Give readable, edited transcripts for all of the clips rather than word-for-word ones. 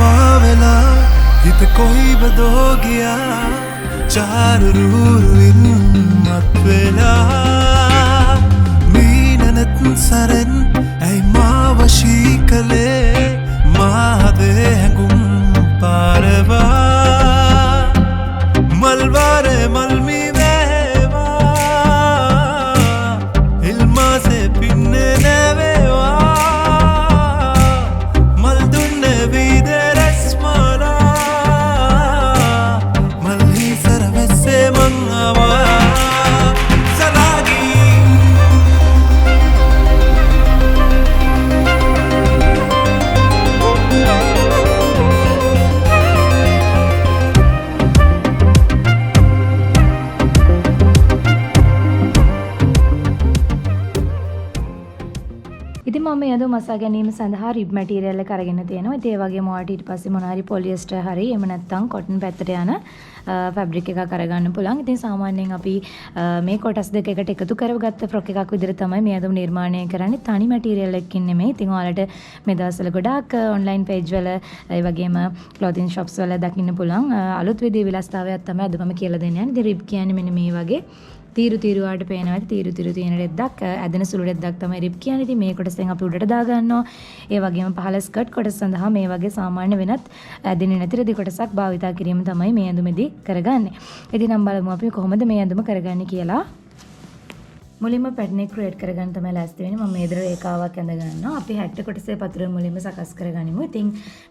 पावेला हित कोई बदो गया चार रूरुविन मत वेला मीननत सरन ऐ माँ वशी कले माँ दे गुम पारवा मलवारे मलमी वेवा इल्मा से पिन्ने नेवेवा मलदुन्ने वीदे रस्माना मल्ही सरवसे मंगावा सलागी ඉතින් මම යදෝ මසා ගැනීම සඳහා රිබ් මැටීරියල් එක අරගෙන තියෙනවා. ඉතින් ඒ වගේම ඔයාලට ඊට පස්සේ මොන හරි පොලියස්ටර් හරි එහෙම නැත්නම් කොටන් පැත්තට යන ෆැබ්‍රික් එකක් අරගන්න පුළුවන්. ඉතින් සාමාන්‍යයෙන් අපි මේ කොටස් දෙක එකට එකතු කරගත්ත ෆ්‍රොක් එකක් විදිහට තමයි මේ අදම නිර්මාණය කරන්නේ. තනි මැටීරියල් එකකින් නෙමෙයි. ඉතින් ඔයාලට මේ දවස්වල ගොඩාක් ඔන්ලයින් පේජ් වල ඒ වගේම ක්ලොතින් shops වල දකින්න පුළුවන් අලුත් විදිහේ විලාසතාවයක් තමයි අද මම කියලා දෙන්නේ. ඉතින් රිබ් කියන්නේ මෙන්න මේ වගේ තීරු වලට පේනවා. තීරු තියෙන රෙද්දක් ඇදෙන සුළු රෙද්දක් තමයි රිබ් කියන්නේ. ඉතින් මේ කොටසෙන් අපි උඩට දා ගන්නවා. ඒ වගේම පහළ ස්කර්ට් කොටස සඳහා මේ වගේ සාමාන්‍ය වෙනත් ඇදෙන්නේ නැති රෙදි කොටසක් භාවිතා කිරීම තමයි මේ ඇඳුමේදී කරගන්නේ. ඉතින් නම් බලමු අපි කොහොමද මේ ඇඳුම කරගන්නේ කියලා. මුලින්ම පැටර්න් එක ක්‍රියේට් කරගන්න තමයි ලෑස්ති වෙන්නේ. මම මේ දර රේඛාවක් ඇඳ ගන්නවා. අපි 60 කොටසේ පතුර මුලින්ම සකස් කරගනිමු. ඉතින්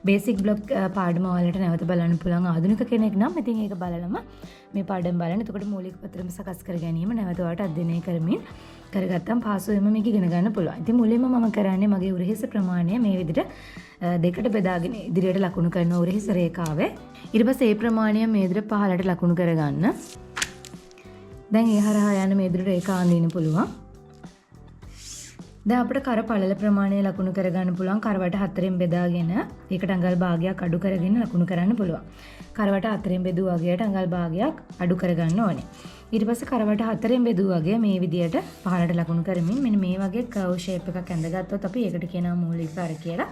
බේසික් බ්ලොක් පාඩම වලට නැවත බලන්න පුළුවන් ආධුනික කෙනෙක් නම් ඉතින් ඒක බලලම මේ පාඩම බලන්න. එතකොට මූලික පතරම සකස් කර ගැනීම නැවත ඔයාලට අධ්‍යයනය කරමින් කරගත්තම් පහසුවෙන්ම මේක ඉගෙන ගන්න පුළුවන්. ඉතින් මුලින්ම මම කරන්නේ මගේ උරහිස ප්‍රමාණය මේ විදිහට දෙකට බෙදාගෙන ඉදිරියට ලකුණු කරන උරහිස රේඛාවේ. ඊට පස්සේ ඒ ප්‍රමාණය මේ විදිහට පහළට ලකුණු කරගන්න. දැන් ඒ හරහා යන මේ විදිහට රේඛා අඳින්න පුළුවන්. දැන් අපිට කර පළල ප්‍රමාණය ලකුණු කරගන්න පුළුවන්. කරවට 4ෙන් බෙදාගෙන ඒකට අඟල් භාගයක් අඩු කරගෙන ලකුණු කරන්න පුළුවන්. කරවට 4ෙන් බෙදුවා වගේට අඟල් භාගයක් අඩු කරගන්න ඕනේ. ඊට පස්සේ කරවට 4ෙන් බෙදුවා වගේ මේ විදියට පහළට ලකුණු කරමින් මෙන්න මේ වගේ කර්ව් ෂේප් එකක් ඇඳගත්තොත් අපි ඒකට කියනවා මූලික කර කියලා.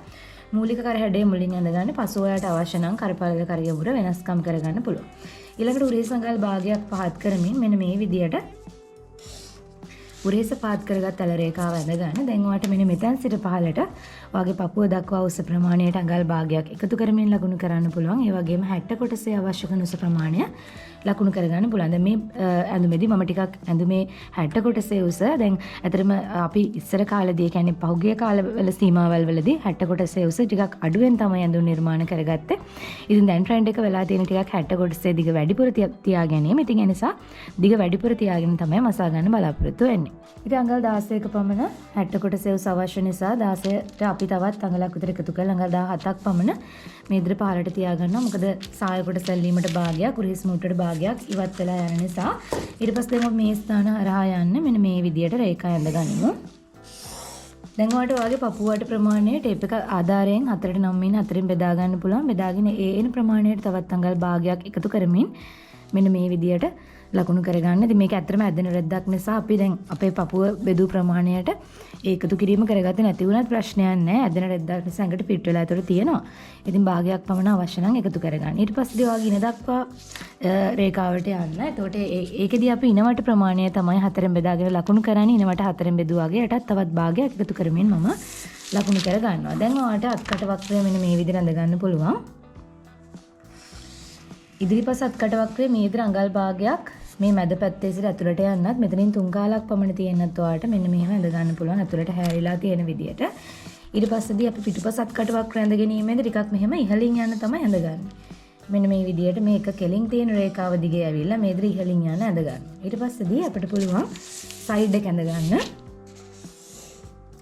මූලික කර හැඩය මුලින් ඇඳගන්න. පසු ඔයාලට අවශ්‍ය නම් කර පළල කර යවුර වෙනස්කම් කරගන්න පුළුවන්. ඊළඟට උරහිස අඟල් භාගයක් පහත් කරමින් මෙන්න මේ විදියට උරහිස පහත් කරගත් තල රේඛාව ඇඳ ගන්න. දැන් ඔයාලට මෙන්න මෙතෙන් සිට පහළට ඔයාගේ පපුව දක්වා උස ප්‍රමාණයට අඟල් භාගයක් එකතු කරමින් ලකුණු කරන්න පුළුවන්. ඒ වගේම 60 කොටසේ අවශ්‍ය කරන උස ප්‍රමාණය ලකුණු කරගන්න පුළුවන්. දැන් මේ ඇඳුමේදී මම ටිකක් ඇඳුමේ 60 කොටසේ උස දැන් ඇත්තටම අපි ඉස්සර කාලේදී කියන්නේ පහුගිය කාලවල සීමාවල් වලදී 60 කොටසේ උස ටිකක් අඩුවෙන් තමයි ඇඳුම් නිර්මාණය කරගත්තේ. ඉතින් දැන් ට්‍රෙන්ඩ් එක වෙලා තියෙන ටිකක් 60 කොටසේ දිග වැඩිපුර තියා ගැනීම. ඉතින් ඒ නිසා දිග වැඩිපුර තියාගෙන තමයි මසා ගන්න බලාපොරොත්තු වෙන්නේ. ඉතින් අඟල් 16ක පමණ 60 කොටසේ උස අවශ්‍ය නිසා 16ට අපි තවත් අඟලක් විතර එකතු කරලා අඟල් 17ක් පමණ මේ ඉදිරිය පහළට තියා ගන්නවා. මොකද සාය කොට සැලීමට භාගයක් උරහිස් මුට්ටට භාගයක් ඉවත් වෙලා යන නිසා. ඊට පස්සේ දැන් මේ ස්ථාන හරහා යන්න මෙන්න මේ විදියට රේඛා ඇඳ ගනිමු. දැන් ඔයාලට ඔයාගේ පපුවට ප්‍රමාණය ටේප් එක ආධාරයෙන් 4ට නම් මින් 4ෙන් බෙදා ගන්න පුළුවන්. බෙදාගෙන ඒ එන ප්‍රමාණයට තවත් අඟල් භාගයක් එකතු කරමින් මෙන්න මේ විදියට ලකුණු කරගන්න. ඉතින් මේක ඇත්තටම ඇදෙන රෙද්දක් නිසා අපි දැන් අපේ පපුව බෙදූ ප්‍රමාණයට ඒකතු කිරීම කරගත්තේ නැති වුණත් ප්‍රශ්නයක් නැහැ. ඇදෙන රෙද්දක් නිසා ඇඟට පිට වෙලා ඒතර තියෙනවා. ඉතින් භාගයක් පමණ අවශ්‍ය නම් එකතු කරගන්න. ඊට පස්සේ ඔයාගේ ඉන දක්වා රේඛාවට යන්න. එතකොට ඒකෙදී අපි ඉනවට ප්‍රමාණය තමයි 4ෙන් බෙදාගෙන ලකුණු කරන්නේ. ඉනවට 4ෙන් බෙදුවා වගේ යටත් තවත් භාගයක් එකතු කරමින් මම ලකුණු කර ගන්නවා. දැන් ඔයාලට අත්කට වක්‍රය මෙන්න මේ විදිහට අඳ ගන්න පුළුවන්. ඉදිරිපස අත්කට වක්‍රයේ මේ විදිහට අඟල් භාගයක් මේ මැද පැත්තේ සිට ඇතුළට යන්නත් මෙතනින් 3 කාලක් පමණ තියෙනත් ඔයාලට මෙන්න මෙහෙම ඇඳ ගන්න පුළුවන් ඇතුළට හැරිලා තියෙන විදියට. ඊට පස්සේදී අපි පිටුපස අත්කට වක්‍ර ඇඳ ගැනීමේදී ටිකක් මෙහෙම ඉහළින් යන්න තමයි ඇඳගන්නේ. මෙන්න මේ විදියට මේක කෙලින් තියෙන රේඛාව දිගේ ඇවිල්ලා මේ විදිහට ඉහළින් යන්න ඇඳ ගන්න. ඊට පස්සේදී අපිට පුළුවන් සයිඩ් එක ඇඳ ගන්න.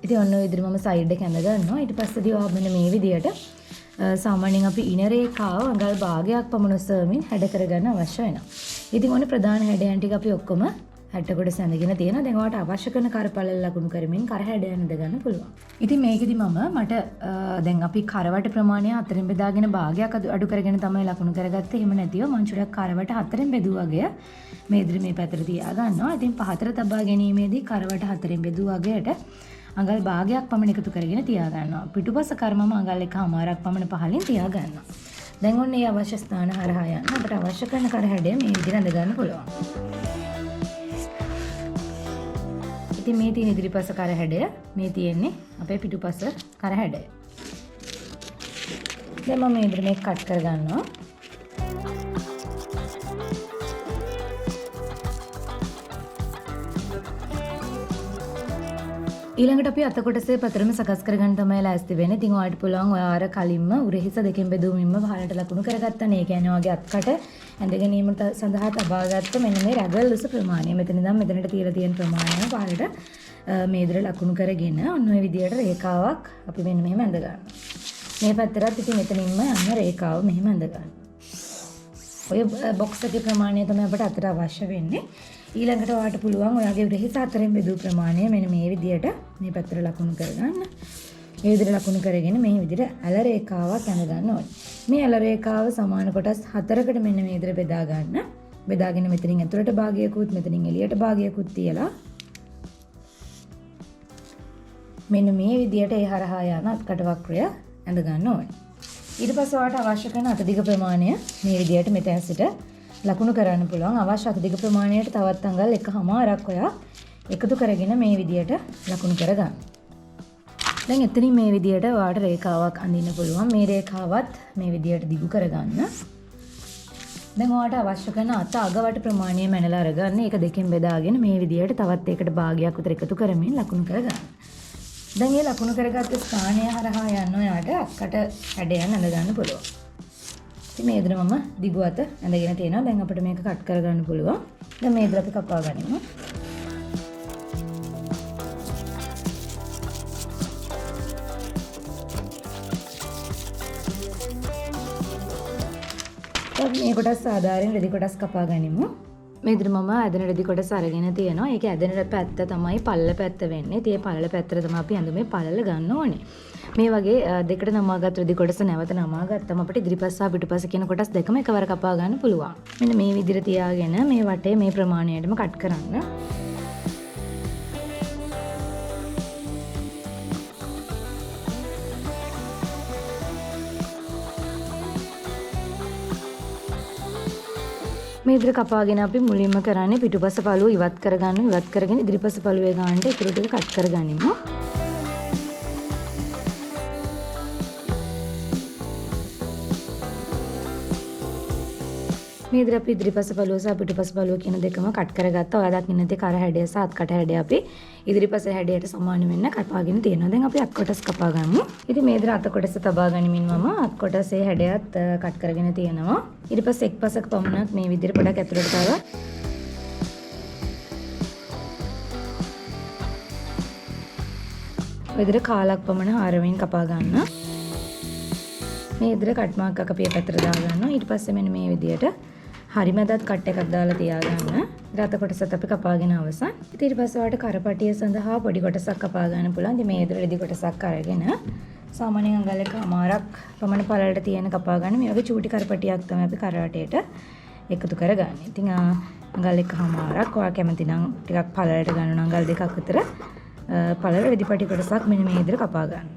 ඉතින් ඔන්න ඔය විදිහට මම සයිඩ් එක ඇඳ ගන්නවා. ඊට පස්සේදී ඔයා මෙන්න මේ විදියට සාමාන්‍යයෙන් අපි ඉන රේඛාව අඟල් භාගයක් පමණ උසවමින් හැඩ කරගන්න අවශ්‍ය වෙනවා. ඉතින් ඔන්න ප්‍රධාන හැඩයන් ටික අපි ඔක්කොම හැට්ට කොටස ඇඳගෙන තියෙනවා. දැන් ඔයාලට අවශ්‍ය කරන කරපළල ලකුණු කරමින් කර හැඩය ඇඳ ගන්න පුළුවන්. ඉතින් මේකෙදි මට දැන් අපි කරවට ප්‍රමාණය 4න් බෙදාගෙන භාගයක් අඩු කරගෙන තමයි ලකුණු කරගත්තේ. එහෙම නැතිව මං චුට්ටක් කරවට 4න් බෙදුවා වගේ මේ ඉදිරි මේ පැත්තට තියා ගන්නවා. ඉතින් පහතර තබා ගැනීමේදී කරවට 4න් බෙදුවා වගේට අඟල් භාගයක් පමණ එකතු කරගෙන තියා ගන්නවා. පිටුපස කර්මම අඟල් 1/4ක් පමණ පහළින් තියා ගන්නවා. දැන් ඔන්න මේ අවශ්‍ය ස්ථාන හරහා යන්න අපිට අවශ්‍ය කරන කර හැඩය මේ විදිහට ඇඳ ගන්න පුළුවන්. ඉතින් මේ තියෙන ඉදිරිපස කර හැඩය, මේ තියෙන්නේ අපේ පිටුපස කර හැඩය. දැන් මම මේ ඉදිරි මේක කට් කර ගන්නවා. ඊළඟට අපි අත කොටසේ පතරම සකස් කරගන්න තමයි ලෑස්ති වෙන්නේ. ඉතින් ඔයාලට පුළුවන් ඔය ආර කලින්ම උරහිස දෙකෙන් බෙදුමින්ම පහළට ලකුණු කරගත්තා. ඒ කියන්නේ ඔයගේ අත්කට ඇඳ ගැනීම සඳහා තබාගත්ත මෙන්න මේ රැගල් උස ප්‍රමාණය. මෙතන ඉඳන් මෙතනට තියලා තියෙන ප්‍රමාණය පහළට මේ විදිහට ලකුණු කරගෙන ඔන්න ඔය විදිහට රේඛාවක් අපි මෙන්න මෙහෙම ඇඳ ගන්නවා. මේ පැත්තට ඉතින් මෙතනින්ම යන රේඛාව මෙහෙම ඇඳ ගන්නවා. ඔය බොක්ස් එකේ ප්‍රමාණය තමයි අපිට අතට අවශ්‍ය වෙන්නේ. ඊළඟට ඔයාලට පුළුවන් ඔයාගේ උරහිස 4න් බෙදූ ප්‍රමාණය මෙන්න මේ විදිහට මේ පැත්තට ලකුණු කරගන්න. මේ විදිහට ලකුණු කරගෙන මේ විදිහට ඇල රේඛාවක් ඇඳ ගන්න ඕනේ. මේ ඇල රේඛාව සමාන කොටස් 4කට මෙන්න මේ විදිහට බෙදා ගන්න. බෙදාගෙන මෙතනින් ඇතුළට භාගයකුත් මෙතනින් එළියට භාගයකුත් තියලා මෙන්න මේ විදිහට ඒ හරහා යන අත්කට වක්‍රය ඇඳ ගන්න ඕනේ. ඊට පස්සේ ඔයාලට අවශ්‍ය කරන අතදිග ප්‍රමාණය මේ විදිහට මෙතන සිට ලකුණු කරන්න පුළුවන්. අවශ්‍ය අතදිග ප්‍රමාණයට තවත් අඟල් 1/2ක් ඔයා එකතු කරගෙන මේ විදිහට ලකුණු කරගන්න. දැන් එතනින් මේ විදිහට ඔයාලට රේඛාවක් අඳින්න පුළුවන්. මේ රේඛාවත් මේ විදිහට දිගු කරගන්න. දැන් ඔයාලට අවශ්‍ය කරන අත අගවට ප්‍රමාණය මැනලා අරගන්න. ඒක දෙකෙන් බෙදාගෙන මේ විදිහට තවත් ඒකට භාගයක් විතර එකතු කරමින් ලකුණු කරගන්න. දැන් මේ ලකුණු කරගත්ත ස්ථානය හරහා යන්න ඔයාලට අක්කට හැඩයන් ඇඳ ගන්න පුළුවන්. ඉතින් මේ විදිහට මම දිගු අත ඇඳගෙන තියෙනවා. දැන් අපිට මේක කට් කරගන්න පුළුවන්. දැන් මේ විදිහට අපි කපා ගනිමු. දැන් මේ කොටස් සාධාරණ රෙදි කොටස් කපා ගනිමු. මේ විදිහට මම ඇදෙන රෙදි කොටස අරගෙන තියෙනවා. ඒක ඇදෙන පැත්ත තමයි පළල පැත්ත වෙන්නේ. ඉතින් මේ පළල පැත්තට තමයි අපි ඇඳුමේ පළල ගන්න ඕනේ. මේ වගේ දෙකට නමාගත් රෙදි කොටස නැවත නමාගත්තම අපිට ඉදිරිපස සහ පිටුපස කියන කොටස් දෙකම එකවර කපා ගන්න පුළුවන්. මෙන්න මේ විදිහට තියාගෙන මේ වටේ මේ ප්‍රමාණයටම කට් කරන්න. මේ විදිහට කපාගෙන අපි මුලින්ම කරන්නේ පිටුපස පළුව ඉවත් කරගන්න. ඉවත් කරගෙන ඉදිරිපස පළුවේ ගන්නට ඉතුරු ටික කට් කරගනිමු. මේ විදිහට අපි ඉදිරිපස පළුව සහ පිටුපස පළුව කියන දෙකම කට් කරගත්තා. ඔයා දකින්න තියෙ කර හැඩය සහ අත්කට හැඩය අපි ඉදිරිපස හැඩයට සමාන වෙන්න කපාගෙන තියෙනවා. දැන් අපි අත් කොටස් කපා ගමු. ඉතින් මේ විදිහට අත කොටස තබා ගනිමින් මම අත් කොටසේ හැඩයත් කට් කරගෙන තියෙනවා. ඊට පස්සේ එක් පසක පමණක් මේ විදිහට පොඩක් ඇතුළට දාලා විදිහට කාලක් පමණ හාරමින් කපා ගන්න. මේ විදිහට කට් මාක් එකක් අපි පැත්තට දා ගන්නවා. ඊට පස්සේ මෙන්න මේ විදිහට හරි මැදත් කට් එකක් දාලා තියාගන්න. රත කොටසත් අපි කපාගෙන අවසන්. ඊට පස්සේ ඔයාලට කරපටිය සඳහා පොඩි කොටසක් කපා ගන්න පුළුවන්. ඉතින් මේ විදිහට රෙදි කොටසක් අරගෙන සාමාන්‍යයෙන් අඟල් 1/2ක් පමණ පළලට තියෙන කපා ගන්න. මේ වගේ චූටි කරපටියක් තමයි අපි කරවටේට එකතු කරගන්නේ. ඉතින් අඟල් 1/2ක් ඔයා කැමති නම් ටිකක් පළලට ගන්න අඟල් 2ක් විතර පළල රෙදිපටි කොටසක් මෙන්න මේ විදිහට කපා ගන්න.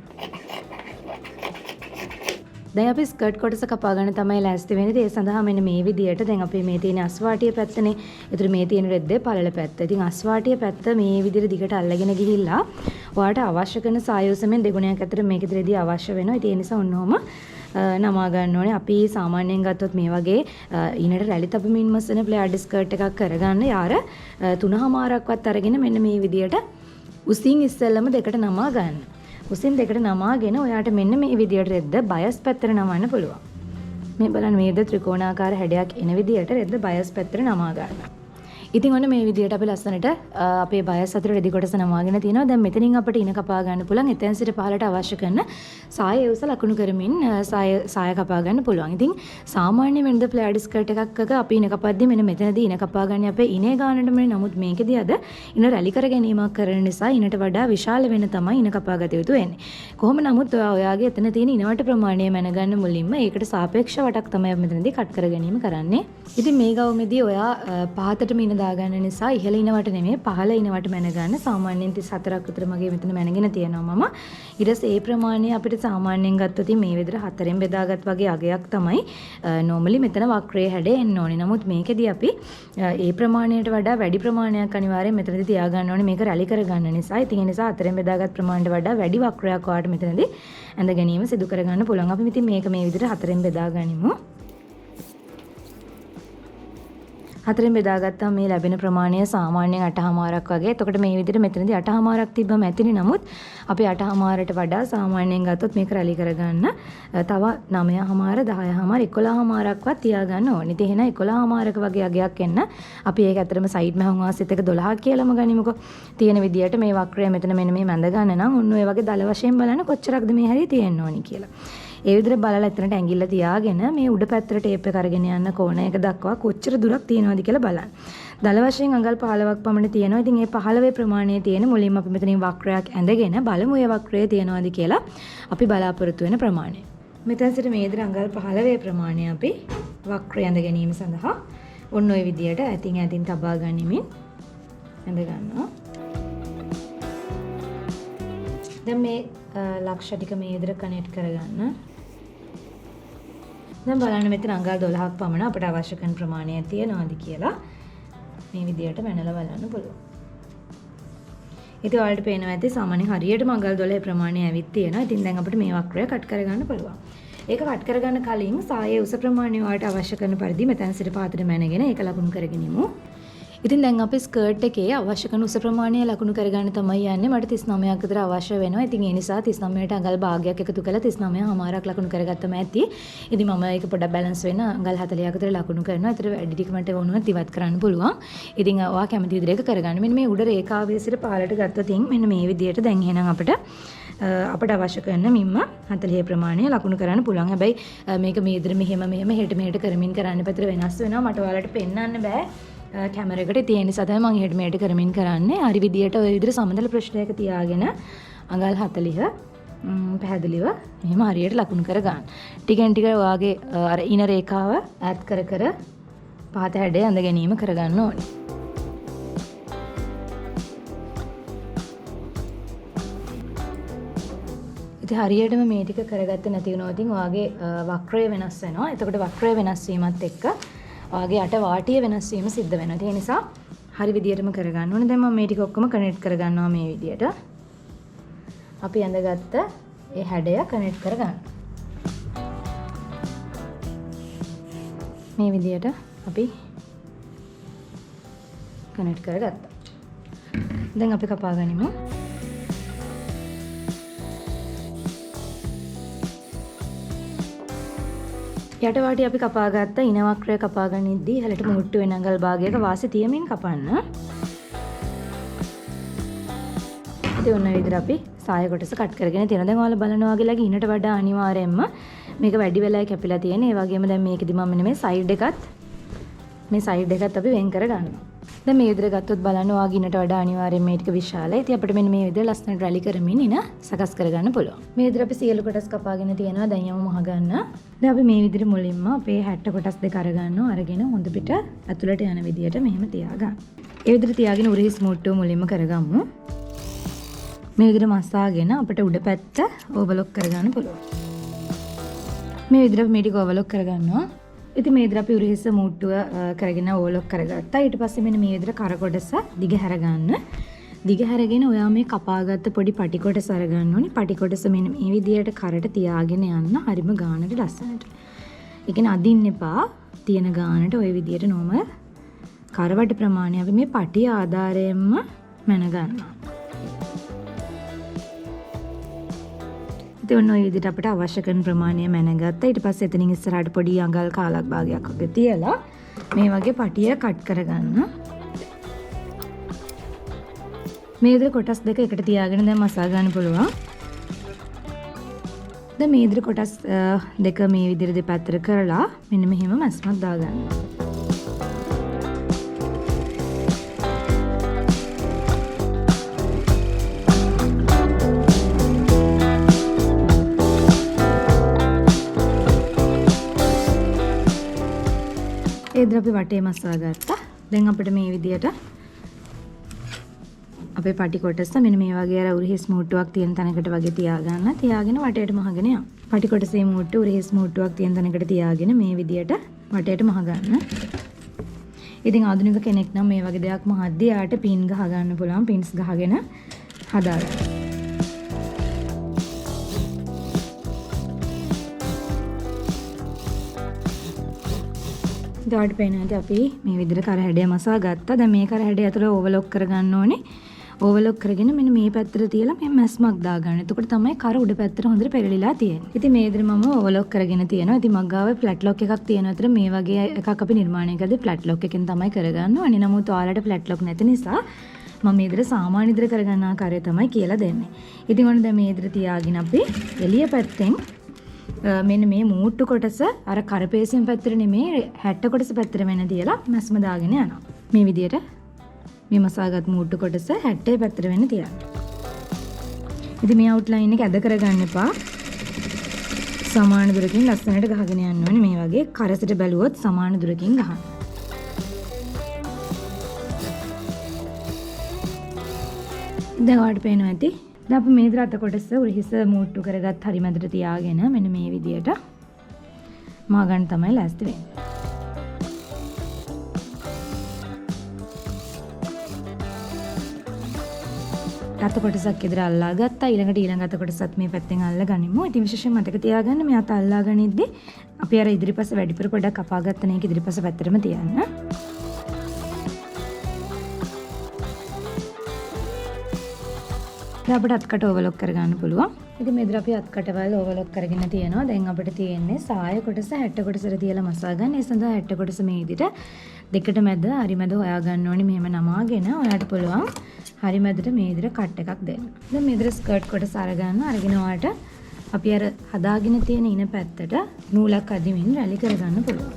දැන් අපි ස්කර්ට් කොටස කපා ගන්න තමයි ලෑස්ති වෙන්නේ. ඒ සඳහා මෙන්න මේ විදියට දැන් අපි මේ තියෙන අස්වාටිය පැත්තනේ. ඒතර මේ තියෙන රෙද්දේ පළල පැත්ත. ඉතින් අස්වාටිය පැත්ත මේ විදියට දිගට අල්ලගෙන ගිහිල්ලා ඔයාලට අවශ්‍ය කරන සායෝසමෙන් දෙගුණයක් අතර මේකෙ රෙදි අවශ්‍ය වෙනවා. ඉතින් ඒ නිසා ඔන්නෝම නමා ගන්න ඕනේ. අපි සාමාන්‍යයෙන් ගත්තොත් මේ වගේ ඊනට රැලි තබමින් මසන ප්ලේයර් ස්කර්ට් එකක් කරගන්න යාර 3මාරක්වත් අරගෙන මෙන්න මේ විදියට උසින් ඉස්සෙල්ලම දෙකට නමා ගන්න. උසින් දෙකට නමාගෙන ඔයාට මෙන්න මේ විදියට රෙද්ද බයස් පැත්තට නමන්න පුළුවන්. මේ බලන්න මේද ත්‍රිකෝණාකාර හැඩයක් එන විදියට රෙද්ද බයස් පැත්තට නමා ගන්න. ඉතින් ඔන්න මේ විදිහට අපි ලස්සනට අපේ බයස් අතර රෙදි කොටස නමාගෙන තියෙනවා. දැන් මෙතනින් අපිට ඉන කපා ගන්න පුළුවන්. එතෙන් සිට පහළට අවශ්‍ය කරන සාය එවස ලකුණු කරමින් සාය කපා ගන්න පුළුවන්. ඉතින් සාමාන්‍ය වෙනද ප්ලේඩ් ස්කර්ට් එකක අපි ඉන කපද්දී මෙන්න මෙතනදී ඉන කපා ගන්න අපේ ඉනේ ගානටම. නමුත් මේකෙදී අද ඉන රැලි කර ගැනීමක් කරන නිසා ඉනට වඩා විශාල වෙන තමයි ඉන කපා ගත යුතු වෙන්නේ. කොහොම නමුත් ඔයාගේ එතන තියෙන ඉනවට ප්‍රමාණය මැනගන්න මුලින්ම ඒකට සාපේක්ෂ වටක් තමයි මෙතනදී කට් කර ගැනීම කරන්නේ. ඉතින් මේ ගවමේදී ඔයා පහතටම ඉන දාගන්න නිසා ඉහළ ඉනවට නෙමෙයි පහළ ඉනවට මැනගන්න. සාමාන්‍යයෙන් 34ක් විතර මගේ මෙතන මැනගෙන තියෙනවා මම. ඊට පස්සේ ඒ ප්‍රමාණය අපිට සාමාන්‍යයෙන් ගත්තොත් මේ විදිහට හතරෙන් බෙදාගත් වගේ අගයක් තමයි normally මෙතන වක්‍රයේ හැඩය එන්න ඕනේ. නමුත් මේකෙදී අපි ඒ ප්‍රමාණයට වඩා වැඩි ප්‍රමාණයක් අනිවාර්යෙන් මෙතනදී තියාගන්න ඕනේ මේක රැලි කරගන්න නිසා. ඉතින් ඒ නිසා හතරෙන් බෙදාගත් ප්‍රමාණයට වඩා වැඩි වක්‍රයක් ඔයාලට මෙතනදී ඇඳ ගැනීම සිදු කරගන්න පුළුවන්. අපි ඉතින් මේක මේ විදිහට හතරෙන් බෙදාගනිමු. හතරෙන් බෙදාගත්තාම මේ ලැබෙන ප්‍රමාණය සාමාන්‍යයෙන් 8හමාරක් වගේ. එතකොට මේ විදිහට මෙතනදී 8හමාරක් තිබ්බම ඇතිනේ. නමුත් අපි 8හමාරට වඩා සාමාන්‍යයෙන් ගත්තොත් මේක රැලි කරගන්න තව 9හමාර 10හමාර 11හමාරක්වත් තියාගන්න ඕනේ. ඉතින් එහෙනම් 11හමාරක වගේ අගයක් එන්න අපි ඒක ඇත්තටම සයිඩ් මහන් වාසියත් එක 12ක් කියලාම ගනිමුකෝ. තියෙන විදිහට මේ වක්‍රය මෙතන මෙන්න මේ මැද ගන්න නම් ඔන්න ඔය වගේ දල වශයෙන් බලන්න කොච්චරක්ද මේ හැරි තියෙන්න ඕනි කියලා. ඒ විදිහට බලලා එතනට ඇඟිල්ල තියාගෙන මේ උඩ පැත්තට ටේප් එක අරගෙන යන්න කෝණයක දක්වා කොච්චර දුරක් තියෙනවද කියලා බලන්න. දල වශයෙන් අඟල් 15ක් පමණ තියෙනවා. ඉතින් මේ 15 ප්‍රමාණයේ තියෙන මුලින්ම අපි මෙතනින් වක්‍රයක් ඇඳගෙන බලමු ඒ වක්‍රයේ තියෙනවද කියලා අපි බලාපොරොත්තු වෙන ප්‍රමාණය. මෙතන සිට මේ විදිහට අඟල් 15 ප්‍රමාණය අපි වක්‍රය ඇඳ ගැනීම සඳහා ඔන්න ඔය විදිහට ඇතින් තබා ගනිමින් ඇඳ ගන්නවා. දැන් මේ ලක්ෂ ටික මේ විදිහට කනෙක්ට් කරගන්න. දැන් බලන්න මෙතන අඟල් 12ක් පමණ අපිට අවශ්‍ය කරන ප්‍රමාණය තියෙනවාද කියලා මේ විදිහට මැනලා බලන්න පුළුවන්. ඉතින් ඔයාලට පේනවා ඇති සාමාන්‍යයෙන් හරියටම අඟල් 12 ප්‍රමාණය ඇවිත් තියෙනවා. ඉතින් දැන් අපිට මේ වක්‍රය කට් කරගන්න පුළුවන්. ඒක කට් කරගන්න කලින් සායේ උස ප්‍රමාණය ඔයාලට අවශ්‍ය කරන පරිදි මෙතන සිට පාතට මැනගෙන ඒක ලකුණු කරගෙනමු. ඉතින් දැන් අපි ස්කර්ට් එකේ අවශ්‍ය කරන උස ප්‍රමාණය ලකුණු කරගන්න තමයි යන්නේ. මට 39ක් විතර අවශ්‍ය වෙනවා. ඉතින් ඒ නිසා 39ට අඟල් භාගයක් එකතු කරලා 39හමාරක් ලකුණු කරගත්තම ඇති. ඉතින් මම ඒක පොඩ්ඩක් බැලන්ස් වෙන අඟල් 40ක් විතර ලකුණු කරනවා. ඒතර වැඩි ටික මට වුණොත් ඉවත් කරන්න පුළුවන්. ඉතින් ඔයා කැමති විදිහට ඒක කරගන්න. මෙන්න මේ උඩ රේඛාවේ සිට පහළට ගත්තොත් මෙන්න මේ විදිහට දැන් එහෙනම් අපිට අවශ්‍ය කරන මිම්ම 40 ප්‍රමාණය ලකුණු කරන්න පුළුවන්. හැබැයි මේක මේ විදිහට මෙහෙම හෙට මෙහෙට කරමින් කරන්න පැතර වෙනස් වෙනවා. මට ඔයාලට පෙන්වන්න බෑ. කැමරයකට තියෙන නිසා තමයි මම හෙට මෙහෙට කරමින් කරන්නේ. හරි විදියට ඔය විදිහට සමතල ප්‍රශ්නයක තියාගෙන අඟල් 40 පැහැදිලිව මෙහෙම හරියට ලකුණු කර ගන්න. ටිකෙන් ටික ඔයාගේ අර ඉන රේඛාව ඈත් කර පහත හැඩය ඇඳ ගැනීම කරගන්න ඕනේ. ඉතින් හරියටම මේ ටික කරගත්තේ නැති වුණොත් ඔයාගේ වක්‍රය වෙනස් වෙනවා. එතකොට වක්‍රය වෙනස් වීමත් එක්ක ඔයාගේ යට වාටිය වෙනස් වීම සිද්ධ වෙනවා. ඒ නිසා හරි විදියටම කරගන්න ඕනේ. දැන් මම මේ ටික ඔක්කොම කනෙක්ට් කරගන්නවා මේ විදියට. අපි ඇඳගත්ත ඒ හැඩය කනෙක්ට් කරගන්න. මේ විදියට අපි කනෙක්ට් කරගත්තා. දැන් අපි කපා ගනිමු. යටවාටි අපි කපා ගත්ත ඉන වක්‍රය කපා ගනිද්දී ඉහළට මුට්ටු වෙන අඟල් භාගයක වාසි තියමින් කපන්න. ඉතින් ඔන්න විදිහට අපි සාය කොටස කට් කරගෙන තියෙනවා. දැන් ඔයාලා බලනවා වගේලගේ ඉනට වඩා අනිවාර්යයෙන්ම මේක වැඩි වෙලා කැපිලා තියෙන. ඒ වගේම දැන් මේකෙදි මම මේ සයිඩ් එකත් අපි වෙන් කර ගන්නවා. දැන් මේ විදිහට ගත්තොත් බලන්න ඔයාගේ ඉනට වඩා අනිවාර්යයෙන් මේ ටික විශාලයි. ඉතින් අපිට මෙන්න මේ විදිහට ලස්සනට රැලි කරමින් ඉන සකස් කරගන්න පුළුවන්. මේ විදිහට අපි සියලු කොටස් කපාගෙන තියෙනවා. දැන් යමු මහ ගන්න. දැන් අපි මේ විදිහට මුලින්ම අපේ 60 කොටස් දෙක අරගන්නවා. අරගෙන හොඳ පිට ඇතුළට යන විදිහට මෙහෙම තියාගන්න. ඒ විදිහට තියාගෙන උරහිස් මුට්ටුව මුලින්ම කරගමු. මේ විදිහට මස්සාගෙන අපිට උඩ පැත්ත ඕවර්ලොක් කරගන්න පුළුවන්. මේ විදිහට මේ ටික ඕවර්ලොක් කරගන්නවා. ඉතින් මේ විදිහට අපි උරහිස් මුට්ටුව කරගෙන ඕවර්ලොක් කරගත්තා. ඊට පස්සේ මෙන්න මේ විදිහට කර කොටස දිග හැරගන්න. දිග හැරගෙන ඔයා මේ කපාගත්ත පොඩි පටි කොටස අරගන්න ඕනේ. පටි කොටස මෙන්න මේ විදිහට කරට තියාගෙන යන්න හරිම ගානට ලස්සනට. ඒ කියන්නේ අදින්න එපා. තියෙන ගානට ওই විදිහට නොම කරවඩ ප්‍රමාණය අපි මේ පටි ආධාරයෙන්ම මැන ගන්නවා. ඉතින් ඔන්න ඔය විදිහට අපිට අවශ්‍ය කරන ප්‍රමාණය මැනගත්තා. ඊට පස්සේ එතනින් ඉස්සරහට පොඩි අඟල් කාලක් භාගයක් වගේ තියලා මේ වගේ පටිය කට් කරගන්න. මේ විදිහට කොටස් දෙක එකට තියාගෙන දැන් මසා ගන්න පුළුවන්. දැන් මේ විදිහට කොටස් දෙක මේ විදිහට දෙපැත්තට කරලා මෙන්න මෙහෙම මැස්මක් දාගන්න. ඒත් අපි වටේ මසා ගත්තා. දැන් අපිට මේ විදිහට අපේ පටි කොටස මෙන්න මේ වගේ අර උරිහිස් මූට්ටුවක් තියෙන තැනකට වගේ තියාගන්න. තියාගෙන වටේට මහගෙන යන්න. පටි කොටසේ මූට්ටු උරිහිස් මූට්ටුවක් තියෙන තැනකට තියාගෙන මේ විදිහට වටේට මහගන්න. ඉතින් ආධුනික කෙනෙක් නම් මේ වගේ දෙයක් මහද්දී යාට පින් ගහ ගන්න පුළුවන්. පින්ස් ගහගෙන හදාගන්න. ඊට පස්සේ අපි මේ විදිහට කර හැඩය මසා ගත්තා. දැන් මේ කර හැඩය ඇතුළේ ඕවර්ලොක් කරගන්න ඕනේ. ඕවර්ලොක් කරගෙන මෙන්න මේ පැත්තට තියලා මේ මැස්මක් දාගන්න. එතකොට තමයි කර උඩ පැත්තට හොඳට පෙරලිලා තියෙන්නේ. ඉතින් මේ විදිහට මම ඕවර්ලොක් කරගෙන තියෙනවා. ඉතින් මග්ගාවේ ෆ්ලැට් ලොක් එකක් තියෙන අතර මේ වගේ එකක් අපි නිර්මාණය කරද්දී ෆ්ලැට් ලොක් එකෙන් තමයි කරගන්න ඕනේ. නමුත් ඔයාලට ෆ්ලැට් ලොක් නැති නිසා මම මේ විදිහට සාමාන්‍ය විදිහට කරගන්න ආකාරය තමයි කියලා දෙන්නේ. ඉතින් ඔන්න දැන් මේ විදිහට තියාගෙන අපි එළිය පැත්තෙන් මෙන්න මේ මූට්ටු කොටස අර කරපේසින් පැත්තට නෙමේ හැට්ට කොටස පැත්තට වෙන තියලා මැස්ම දාගෙන යනවා. මේ විදිහට මේ මසාගත් මූට්ටු කොටස හැට්ටේ පැත්තට වෙන තියන්න. ඉතින් මේ අවුට්ලයින් එක ඇද කරගන්න එපා. සමාන දුරකින් ලස්සනට ගහගෙන යන්න ඕනේ. මේ වගේ කරසට බැලුවොත් සමාන දුරකින් ගහන්න. දැන් ඔයාලට පේනවා ඇති. දැන් අපි මේ දරත කොටස උරිහිස මූට්ටු කරගත් හරි මැදට තියාගෙන මෙන්න මේ විදියට මා ගන්න තමයි ලෑස්ති වෙන්නේ. රත කොටසක් ඉදර අල්ලා ගත්තා. ඊළඟ අත කොටසත් මේ පැත්තෙන් අල්ල ගනිමු. ඉතින් විශේෂයෙන් මතක තියාගන්න මේ අත අල්ලා ගනිද්දී අපි අර ඉදිරිපස වැඩිපුර පොඩක් කපා ගත්ත නේක ඉදිරිපස පැත්තටම තියන්න. අපිට අත්කට ඕවර්ලොක් කරගන්න පුළුවන්. ඉතින් මේ විදිහට අපි අත්කටවල ඕවර්ලොක් කරගෙන තියෙනවා. දැන් අපිට තියෙන්නේ සාය කොටස 60 කොටසට තියලා මසා ගන්න. ඒ සඳහා 60 කොටස මේ විදිහට දෙකට මැද හරි මැද හොයා ගන්න ඕනේ. මෙහෙම නමාගෙන ඔයාලට පුළුවන් හරි මැදට මේ විදිහට කට් එකක් දෙන්න. දැන් මේ විදිහට ස්කර්ට් කොටස අරගන්න. අරගෙන ඔයාලට අපි අර හදාගෙන තියෙන ඉන පැත්තට නූලක් අදිමින් රැලි කරගන්න පුළුවන්.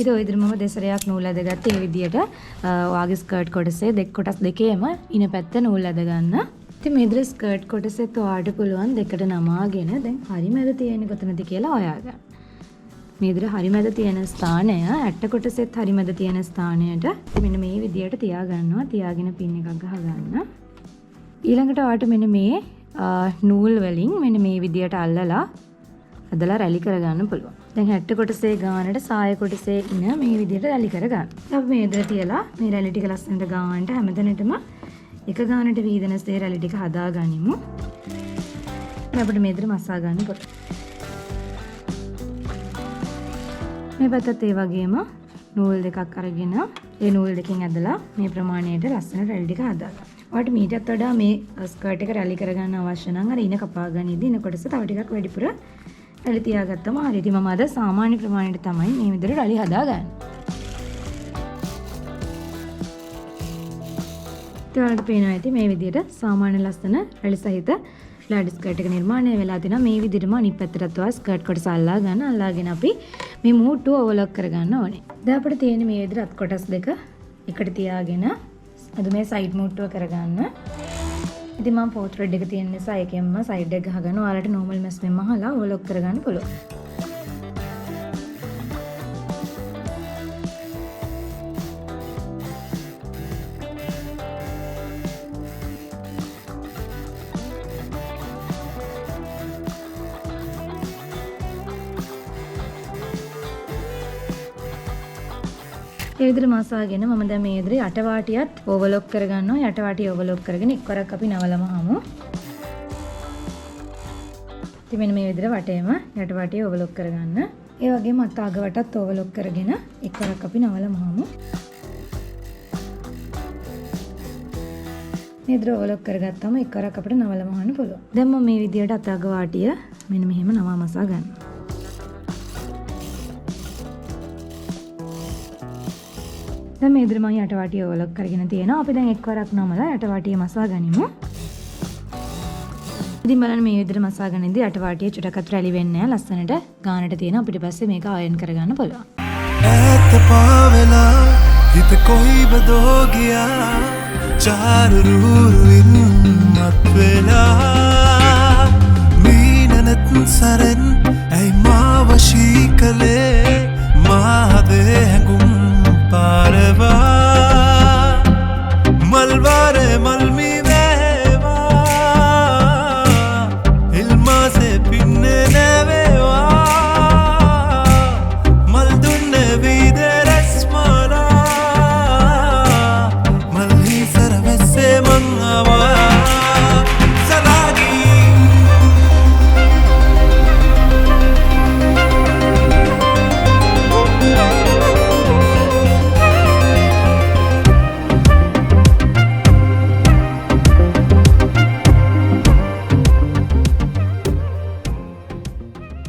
ඉතින් ඔය විදිහට මම දෙසරයක් නූල් ඇදගත්තා. ඒ විදිහට ඔයාගේ ස්කර්ට් කොටසේ කොටස් දෙකේම ඉන පැත්ත නූල් ඇද ගන්න. ඉතින් මේ විදිහට ස්කර්ට් කොටසෙත් ඔයාලට පුළුවන් දෙකට නමාගෙන දැන් හරි මැද තියෙන්නේ කොතනද කියලා හොයාගන්න. මේ විදිහට හරි මැද තියෙන ස්ථානය 60 කොටසෙත් හරි මැද තියෙන ස්ථානයට මෙන්න මේ විදිහට තියාගන්නවා. තියාගෙන පින් එකක් ගහගන්න. ඊළඟට ඔයාලට මෙන්න මේ නූල් වලින් මෙන්න මේ විදිහට අල්ලලා අදලා රැලි කරගන්න පුළුවන්. දැන් 60 කොටසේ ගානට සාය කොටසේ ඉන මේ විදිහට රැලි කරගන්න. අපි මේ විදිහට තියලා මේ රැලි ටික ලස්සනට ගානට හැමතැනටම එක ගානට වීදනසේ රැලි ටික හදාගනිමු. අපිට මේ විදිහට මසා ගන්න පුළුවන්. මේ පැත්තත් ඒ වගේම නූල් දෙකක් අරගෙන ඒ නූල් දෙකෙන් ඇදලා මේ ප්‍රමාණයට ලස්සන රැලි ටික හදාගන්න. ඔයාලට මීටත් වඩා මේ ස්කර්ට් එක රැලි කරගන්න අවශ්‍ය නම් අර ඉන කපා ගනිද්දී ඉන කොටස තව ටිකක් වැඩිපුර රැලි තියාගත්තම හරියට. මම අද සාමාන්‍ය ප්‍රමාණයට තමයි මේ විදිහට රැලි හදාගන්නේ. ඔයාලට පේනවා ඇති මේ විදිහට සාමාන්‍ය ලස්සන රැලි සහිත ෆ්ලැට් ස්කර්ට් එක නිර්මාණය වෙලා තිනවා. මේ විදිහටම අනිත් පැත්තටත් ඔයා ස්කර්ට් කොටස අල්ලා ගන්න. අල්ලාගෙන අපි මේ මූට්ටුව ඕවර්ලොක් කරගන්න ඕනේ. දැන් අපිට තියෙන මේ විදිහට අත් කොටස් දෙක එකට තියාගෙන අද මේ සයිඩ් මූට්ටුව කරගන්න. ඉතින් මම 4 thread එක තියෙන නිසා එකෙන්ම සයිඩ් එක ගහගෙන ඔයාලට normal මැස්මෙන් මහලා ඕවර්ලොක් කරගන්න පුළුවන්. ඒ විදිහට මසාගෙන මම දැන් මේ විදිහට යටවාටියත් ඕවර්ලොක් කරගන්නවා. යටවාටිය ඕවර්ලොක් කරගෙන එක්වරක් අපි නවලම හමු. ඉතින් මෙන්න මේ විදිහට වටේම යටවාටිය ඕවර්ලොක් කරගන්න. ඒ වගේම අත අග වටත් ඕවර්ලොක් කරගෙන එක්වරක් අපි නවලම හමු. මේ විදිහට ඕවර්ලොක් කරගත්තාම එක්වරක් අපිට නවලම හන්න පුළුවන්. දැන් මම මේ විදිහට අත අග වාටිය මෙන්න මෙහෙම නවා මසා ගන්නවා. දැන් මේ විදිහට මම යටවාටිය ඔලොක් කරගෙන තියෙනවා. අපි දැන් එක්වරක් නමලා යටවාටිය මසා ගනිමු. ඉතින් බලන්න මේ විදිහට මසා ගනින්දී යටවාටිය චුට්ටක්වත් රැලි වෙන්නේ නැහැ. ලස්සනට ගානට තියෙනවා. අපිට පස්සේ මේක අයන් කරගන්න පුළුවන්. ඈත පාවෙලා හිත කොයිබදෝ ගියා චාරුරුරුවින් මත් වෙලා මීනනත් සරෙන් ඇයි මාව වශී කළේ මාදේ හැඟුම් පාරවා මල්වාරේ මල්මි වේවා ඉල්මාසේ පින්නේ නැවේවා මල් දුන්නේ විදේ රස්මලා මල්හි සරවැස්සේ මං ආවා